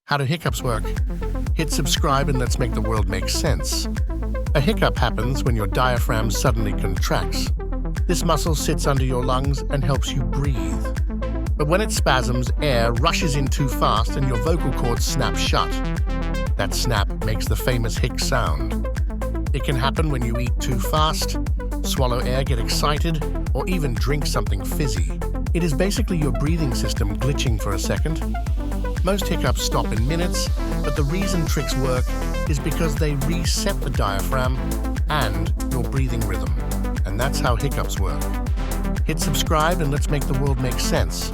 How do hiccups work? Hit subscribe and let's make the world make sense. A hiccup happens when your diaphragm suddenly contracts. This muscle sits under your lungs and helps you breathe. But when it spasms, air rushes in too fast and your vocal cords snap shut. That snap makes the famous hic sound. It can happen when you eat too fast, swallow air, get excited, or even drink something fizzy. It is basically your breathing system glitching for a second. Most hiccups stop in minutes, but the reason tricks work is because they reset the diaphragm and your breathing rhythm. And that's how hiccups work. Hit subscribe and let's make the world make sense.